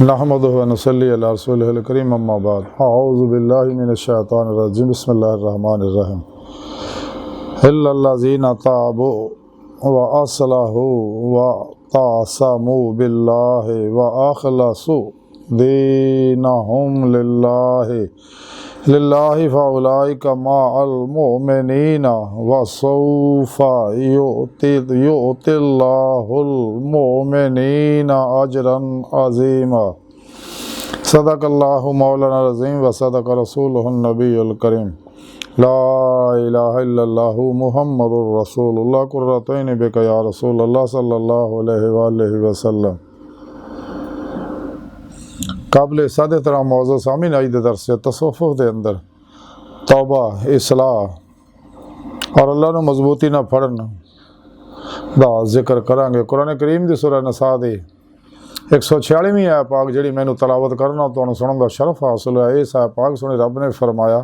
नहमदुहु व नसल्ली अला रसूलिहिल करीम अम्मा बाद अऊज़ु बिल्लाहि मिनश शैतानिर रजीम बिस्मिल्लाहिर रहमानिर रहीम इल्लल्लज़ीना ताबू व अस्लहू व तअस्समू बिल्लाहि व अख़लसू दीनहुम लिल्लाहि फ़उलाइका मअल मुमिनीना व सौफ़ा युतिल्लाहुल मुमिनीना अजरन अज़ीमा। सदक़ल्लाहु मौलाना अज़ीम व सदक़ रसूलुहुन नबियुल करीम। ला इलाहा इल्लल्लाहु मुहम्मदुर रसूलुल्लाह कुर्रतैन बिका या रसूलल्लाह सल्लल्लाहु अलैहि वसल्लम। काबिल सादे तरह मौजू सामीन आई दरस तसव्वुफ़ के अंदर तौबा इस्लाह और अल्लाह नूं मजबूती ना फड़न दा जिक्र करांगे। कुरान करीम की सूरह नसा दी 146वीं आयत पाक जिहड़ी मैनूं तलावत करना तुहानूं सुणन दा शरफ हासिल है। इस आयत पाक सुनी रब ने फरमाया,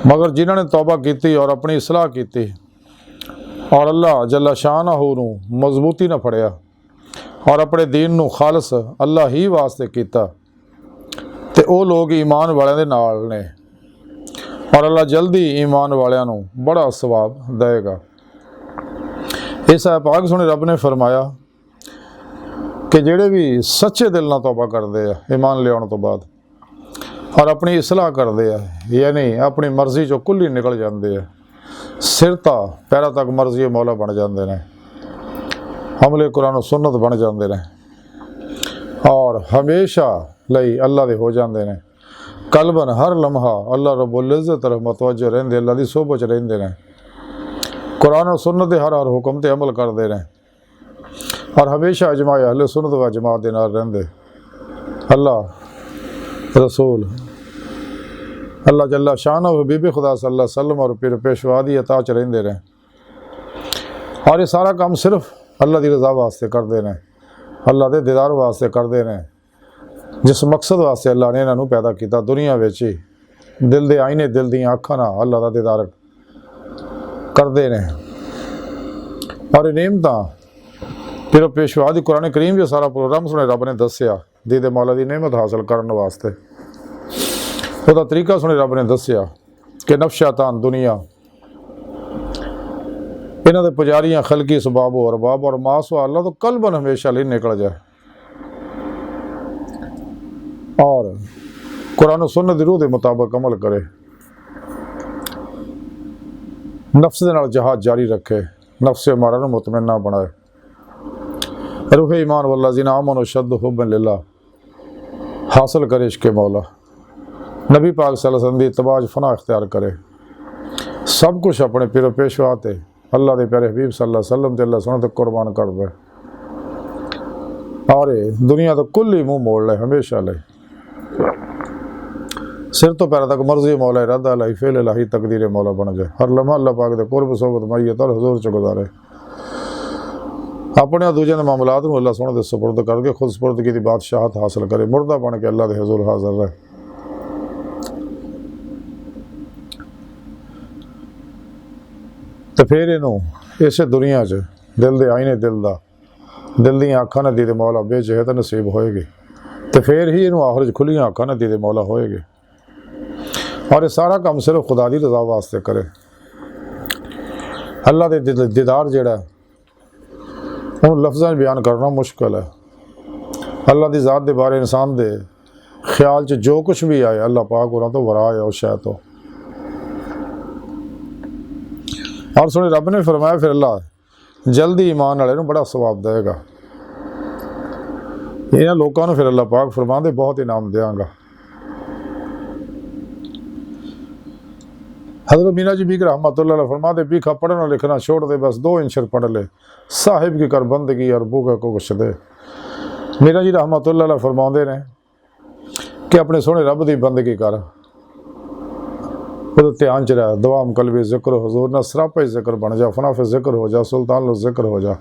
मगर जिन्हां ने तौबा की और अपनी इस्लाह की और अल्लाह जल्ला शानहू नूं मजबूती ना फड़िया और अपने दीन नूं खालस अल्लाह ही वास्ते कीता ते ओ लोग ईमान वालियां दे नाल ने और अल्लाह जल्दी ईमान वालियां नूं बड़ा सवाब देगा। इस आयत पाक सुने रब ने फरमाया कि जेड़े भी सच्चे दिल नाल तौबा करते हैं ईमान लियाउण तो बाद और अपनी इसलाह करते हैं, यानी अपनी मर्जी चों खुली निकल जाते हैं, सिर ता पैरों तक मर्जी मौला बन जाते हैं, हमले कुरान सुन्नत बन जाते हैं और हमेशा लई अल्लाह दे हो जाते हैं। कलबन हर लम्हा अल्लाह रब्बुल इज़्ज़त तरफ मतवज्जो रहंदे, अल्लाह दी सोहबत च रहंदे ने, कुरान और सुन्नत दे हर हुक्म ते अमल करते हैं और हमेशा अजमाए अहले सुन्नत व जमात दे नाल रहंदे। अल्लाह रसूल अल्लाह जल्ला शान और बीबी खुदा सल्लल्लाहु अलैहि वसल्लम और फिर पेशवा दी अता च रहंदे रहे और ये सारा काम सिर्फ अल्लाह की रज़ा वास्ते करते हैं, अल्लाह के दीदार वास्ते करते हैं, जिस मकसद वास्ते अल्लाह ने इन्हों पैदा किया दुनिया में ही। दिल के आईने दिल दी अखां नाल अल्लाह का दीदार करते हैं और नेमत फिर पेशवा की कुरान करीम जो सारा प्रोग्राम सुने रब ने दसिया दीदे मौला की नेमत हासिल करने वास्ते उसका तरीका सुने रब ने दसिया कि नफ्शातान दुनिया इन्हों के पुजारियाँ खलकी सबाब और बाब और मासवा अल्लाह तो कलबन हमेशा लिए निकल जाए और कुरान सुन्नत दी रूह के मुताबिक अमल करे, नफ्स दे नाल जहाद जारी रखे, नफ्स हमारा नूं मुतमइन्ना बनाए। रूह ईमान वल्लज़ीना आमनू अशद्दु हुब्बन लिल्लाह हासिल करे इश्क़ मौला, नबी पाक सल्लल्लाहु अलैहि वसल्लम दी इत्तबा फना इख्तियार करे, सब कुछ अपने पिरो पेशवा ते अल्लाह के प्यारे हबीब सल्लल्लाहु अलैहि वसल्लम ते अल्लाह सुन्नत कुर्बान कर दे और दुनिया तो कुल ही मुँह मोड़ ले, हमेशा ले सिर तो पैर तक मर्जी मौला इरादा लाई फेल लाही तकदीर मौला बन जाए। हर लम्हा अल्लाह पाक दे कुर्ब सोबत मैयत और हजूर च गुजारे, अपने दूजे के मामलात में अल्लाह सोने दे सुपुर्द करके खुद सुपुर्दगी की बादशाहत हासिल करे, मुर्दा बन के अल्लाह के हजूर हाजिर रहे। तो फिर इनू इस दुनिया च दिल के आईने दिल दी अखां ने दीदे मौला बेचहत नसीब होएगी तो फिर ही इनू आखिर च खुलियां अखां ने दीदे मौला होएगी और ये सारा काम सिर्फ खुदा की रज़ा वास्ते करे। अल्लाह के दीदार जिहड़ा उन लफ्ज़ां बयान करना मुश्किल है। अल्लाह की ज़ात के बारे इंसान के ख्याल च जो कुछ भी आए अल्लाह पाक उन्होंने तो वरा है उस शय तो। और सुने रब ने फरमाया फिर अल्लाह जल्दी ईमान वाले नूं बड़ा सवाब देगा। इन्हां लोगों को फिर अल्लाह पाक फरमांदे बहुत इनाम देंगा। हज़रत मीना जी बीक रहमतुल्लाह अलैह फरमाते बीखा पढ़ना लिखना छोड़ दे, बस 2 इंशर पढ़ ले, साहिब की कर बंदगी और भूखा को कुछ दे। मीना जी रहमतुल्लाह अलैह फरमाते ने कि अपने सोहने रब की बंदगी कर, वो ध्यान च रहा, दुआम कलबी जिक्र हजूर ना सरापा जिक्र बन जा, फनाफे जिक्र हो जा, सुल्तान जिक्र हो जा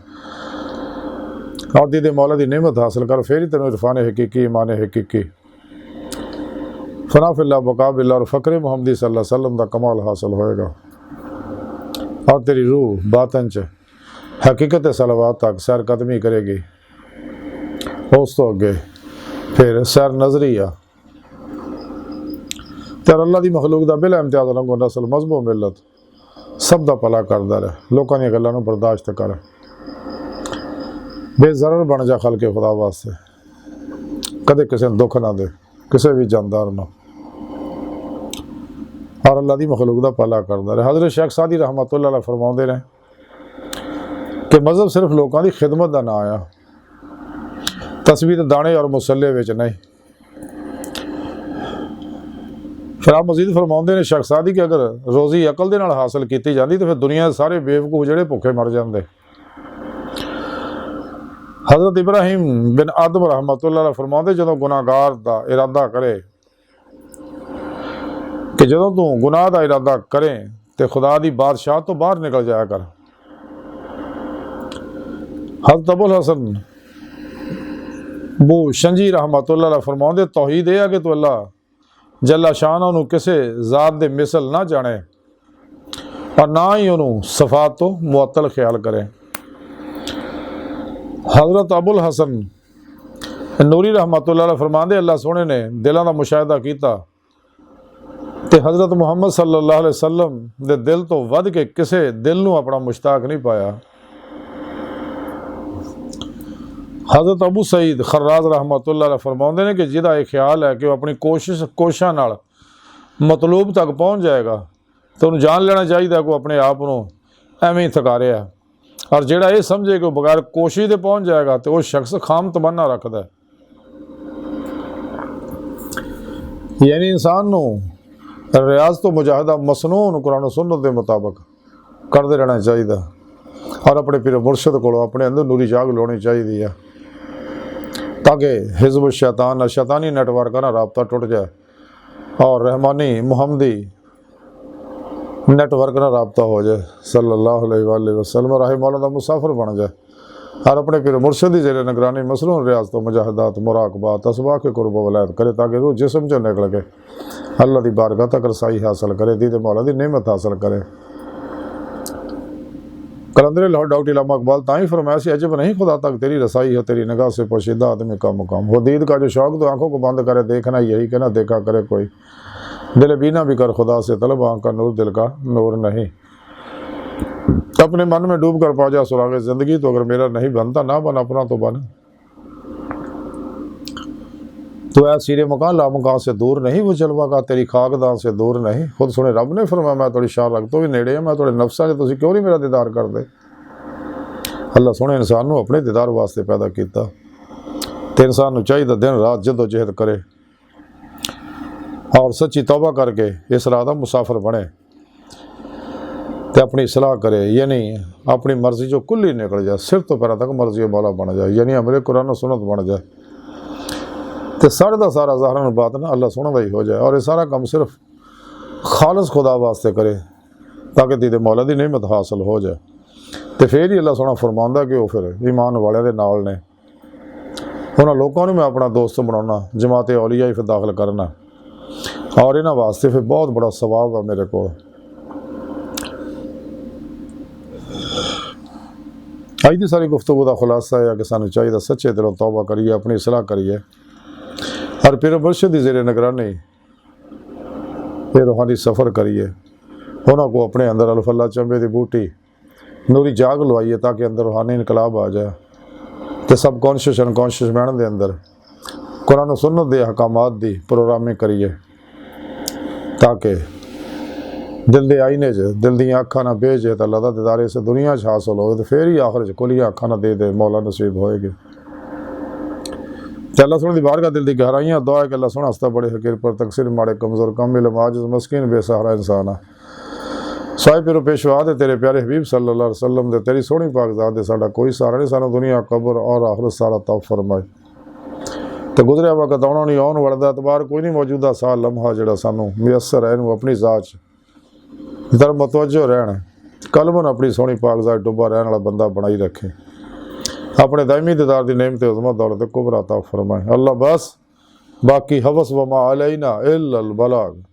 और दीदे मौला की नेमत हासिल कर, फिर ही तेन इरफान हकीकी ईमान हकीकी फनाफिल्ला बकाबिल्ला और फ़क्र मुहम्मदी सल्लल्लाहु अलैहि वसल्लम का कमाल हासिल होएगा और तेरी रूह बातन च हकीकत सलावात तक सैर कदमी करेगी। उस तो अगे फिर सैर नजरी आ ਤੇ अल्लाह की मखलूक का बिला इम्तियाज रंगो नस्ल मजहबो मिलत सब का भला करता रहे लोगों दी गल्लां नूं बर्दाश्त कर बेजरर बन जा खल के खुदा वास्ते कदे किसी ने दुख ना दे किसी भी जानदार ना और अल्लाह की मखलूक का भला करता रहे। हज़रत शेख सादी रहमतुल्लाह अलैह फरमाते रहे कि मजहब सिर्फ लोगों की खिदमत का ना आया तस्वीर दाने और मुसल्ले विच नहीं। फिर आप मजीद फरमाते ने शेख सादी कि अगर रोज़ी अकल दे नाल हासिल की जाती तो फिर दुनिया के सारे बेवकूफ जिहड़े भुखे मर जाते। हज़रत इब्राहिम बिन आदम रहमतुल्लाह अलैह फरमाते जदों गुनाहगार का इरादा करे कि जदों तू गुनाह का इरादा करें तो खुदा की बादशाह तो बाहर निकल जाया कर। हज़रत अबुल हसन बू शंजी रहमतुल्लाह अलैह फरमाते तौहीद यह है कि तू अल्लाह जल्ला शान उन्होंने किसी जात दे मिसल ना जाने और ना ही उन्होंने सफात तो मुअत्तल ख्याल करे। हज़रत अबुल हसन नूरी रहमतुल्लाह अलैह फरमाते अल्लाह सोने ने दिलों का मुशाहिदा किया तो हज़रत मुहम्मद सल्लल्लाहु अलैहि वसल्लम दे दिल तो वध के किसी दिल नूं अपना मुश्ताक नहीं पाया। हज़रत अबू सईद खर्राज रहमतुल्लाह अलैह फरमाते हैं कि जिहदा यह ख्याल है कि वह अपनी कोशिशों नाल मतलूब तक पहुँच जाएगा तो उन्हें जान लेना चाहिए कि वो अपने आप को एवं ही थका रहा है और जिहड़ा ये समझे कि बगैर कोशिश के पहुँच जाएगा तो वह शख्स खाम तमन्ना रखता है। यानी इंसान को रियाज तो मुजाहिदा मसनून कुरान सुन्नत के मुताबिक करते रहना चाहिए और अपने पीर मुर्शद को अपने अंदर नूरी जाग लानी चाहिए ताकि हिज़्ब शैतान शैतानी नेटवर्क का राबता टूट जाए और रहमानी मुहम्मदी नेटवर्क का राबता हो जाए सल्लल्लाहु अलैहि वसल्लम राह मौला का मुसाफिर बन जाए और अपने पीर मुर्शद की जेरे निगरानी मसनून रियाज तो मुजाहिदात मुराकबात असबा के कुर्ब वलायत करे ताकि रूह जिस्म चो निकल के अल्लाह की बारगाह तक रसाई हासिल करे दीद मौला की नेमत हासिल करे। कलंदर लाहौर डॉक्टर इलामा इकबाल ताई फरमाया सी अजब नहीं खुदा तक तेरी रसाई है तेरी निगाह से पोशीदा आदमी का मुकाम वो दीद का जो शौक तो आंखों को बंद करे देखना यही कहना देखा करे कोई दिल बीना भी कर खुदा से तलब आँख का नूर दिल का नूर नहीं। अपने मन में डूब कर पा जा सुराग जिंदगी तो अगर मेरा नहीं बनता ना बन अपना तो बन तो ऐ सीरे मकान ला मकान से दूर नहीं वो जलवा का तेरी खाकदान से दूर नहीं। खुद सुने रब ने फरमाया मैं थोड़ी शाह रख तो भी नेड़े है मैं थोड़े नफ्सा ने तुम क्यों नहीं मेरा दीदार करते। अल्लाह सोने इंसान को अपने दीदार वास्ते पैदा किया तो इंसान को चाहिए दिन रात जदोजहद करे और सच्ची तौबा करके इस राह का मुसाफिर बने तो अपनी सलाह करे यानी अपनी मर्जी जो कुल्ली निकल जाए सिर तो पैर तक मर्जी मौला बन जाए यानी हमारे कुरान सुन्नत बन जाए तो सारे का सारा ज़ाहरा बात ना अल्लाह सोने का ही हो जाए और ये सारा काम सिर्फ खालस खुदा वास्ते करे ताकि दीदे मौला की नेमत हासिल हो जाए तो फिर ही अल्लाह सोना फरमांदा कि वो फिर ईमान वाले दे नाल ने उन्होंने लोगों ने मैं अपना दोस्त बनाना जमात औलिया ही फिर दाखिल करना और इन्होंने वास्ते फिर बहुत बड़ा सवाब है मेरे को। अज की सारी गुफ्तगू का खुलासा है कि सानू चाहिए सच्चे दिलों तौबा करिए अपनी सलाह करिए और पीर मुर्शिद की ज़ेरे निगरानी ये रूहानी सफ़र करिए उन्होंने को अपने अंदर अल्फल्ला चंबे की बूटी नूरी जाग लवाइए ताकि अंदर रूहानी इनकलाब आ जाए तो सब कॉन्शियस अनकॉन्शियस मैन के अंदर कुरान सुन्नत के अहकामात की प्रोग्रामिंग करिए ताकि दिल के आईने च दिल दी अखा ना भेजे तो अल्लाह दा दीदार इस दुनिया हासिल हो तो फिर ही आखिर खुलिया अखा ना दे मौला नसीब होएगी। अल्लाह सोने की बारगाह दिल की गहराइयाँ दुआ है कि अल्लाह सोना हस्ता बड़े हकीर पर तकसीर माड़े कमज़ोर कमिल माजिज़ मस्किन बेसहारा इंसान आ साहिब पिरो पेशवा दे तेरे प्यारे हबीब सल्लल्लाहु अलैहि वसल्लम दे तेरी सोहनी पाक ज़ात दे साडा कोई सहारा नहीं सानू दुनिया कब्र और आखिरत सारा तौफ फरमाए तो गुजरिया वक्त आना नहीं आने वाले एतबार कोई नहीं मौजूदा सा लम्हा जो सानू मुयसर है अपनी ज़ात दर मतवजो रहना कलबन अपनी सोहनी पाक ज़ात डुबा रहने वाला बंदा बनाई रखे अपने दायमी दीदार की नेमत उज़मत दौलत कुबरा अता फरमाए। अल्लाह बस बाकी हवस वमा अलैना इल्लल बलाग।